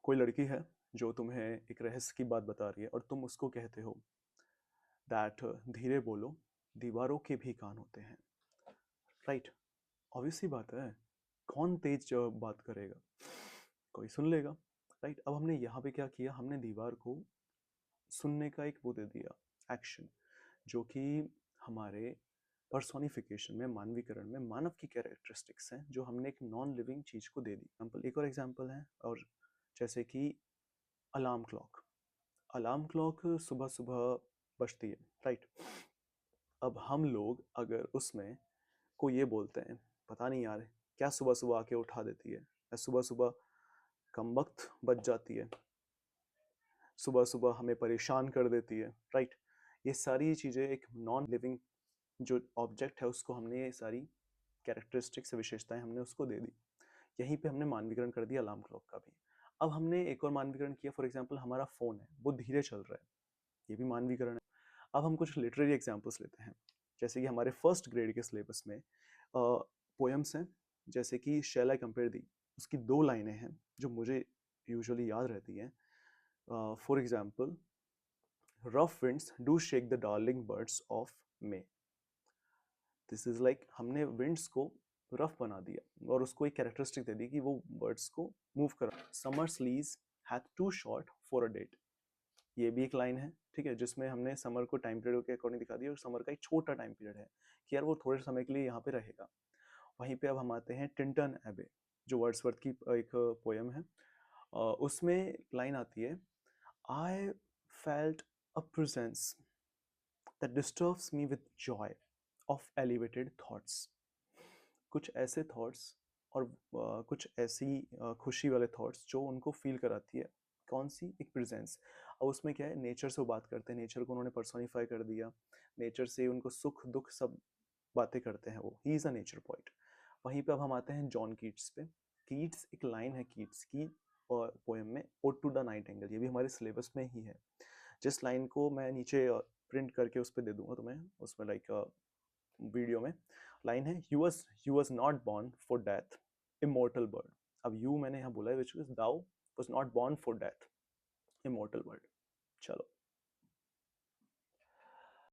कोई लड़की है जो तुम्हें एक रहस्य की बात बता रही है और तुम उसको कहते हो दैट धीरे बोलो, दीवारों के भी कान होते हैं। राइट, ऑब्वियस सी बात है, कौन तेज बात करेगा, कोई सुन लेगा। राइट, अब हमने यहाँ पे क्या किया, हमने दीवार को सुनने का एक वो दे दिया, एक्शन, जो कि हमारे पर्सोनिफिकेशन में, मानवीकरण में मानव की कैरेक्टरिस्टिक्स हैं, जो हमने एक नॉन लिविंग चीज को दे दी। एग्जाम्पल, एक और एग्जाम्पल है, और जैसे कि अलार्म क्लॉक। अलार्म क्लॉक सुबह सुबह बजती है, राइट। अब हम लोग अगर उसमें को ये बोलते हैं, पता नहीं यार क्या सुबह सुबह आके उठा देती है, या सुबह सुबह कम वक्त बच जाती है, सुबह सुबह हमें परेशान कर देती है, राइट। ये सारी चीज़ें एक नॉन लिविंग जो ऑब्जेक्ट है उसको हमने ये सारी कैरेक्टरिस्टिक्स विशेषताएं हमने उसको दे दी। यहीं पे हमने मानवीकरण कर दिया अलार्म क्लॉक का भी। अब हमने एक और मानवीकरण किया, फॉर एग्जाम्पल हमारा फोन है वो धीरे चल रहा है, ये भी मानवीकरण है। अब हम कुछ लिटरेरी एग्जाम्पल्स लेते हैं, जैसे कि हमारे फर्स्ट ग्रेड के सिलेबस में पोएम्स हैं, जैसे कि शैल आई कंपेयर दी, उसकी 2 लाइनें हैं जो मुझे यूजुअली याद रहती हैं। For example, rough winds do shake the darling birds of May. This is like हमने विंड्स को रफ बना दिया और उसको एक कैरेक्टरिस्टिक दे दी कि वो बर्ड्स को मूव कर। Summer's lease hath too short for a date, ये भी एक लाइन है, ठीक है, जिसमें हमने समर को टाइम पीरियड के अकॉर्डिंग दिखा दिया और समर का एक छोटा टाइम पीरियड है कि यार वो थोड़े समय के लिए यहाँ पे रहेगा। वहीं पे अब हम आते हैं टिंटन एबे, जो वर्ड्सवर्थ की एक पोयम है। उसमें लाइन आती है, I felt a presence that disturbs me with Joy of elevated thoughts. कुछ ऐसे थॉट्स और कुछ ऐसी खुशी वाले थॉट्स जो उनको फील कराती है, कौन सी, एक प्रेजेंस। और उसमें क्या है, नेचर से वो बात करते हैं, नेचर को उन्होंने पर्सोनिफाई कर दिया, नेचर से उनको सुख दुख सब बातें करते हैं, वो ही इज अ नेचर पॉइंट। वहीं पे अब हम आते हैं जॉन कीट्स पे। कीट्स, एक लाइन है कीट्स की और पोएम में, ode to the nightingale, ये भी हमारे सिलेबस में ही है। जिस लाइन को मैं नीचे प्रिंट करके उस पर दे दूंगा तुम्हें, उसमें लाइक वीडियो में लाइन है, you was not born for death, immortal bird. अब यू मैंने यहाँ बोला है, which is thou was not born for death, immortal bird. चलो।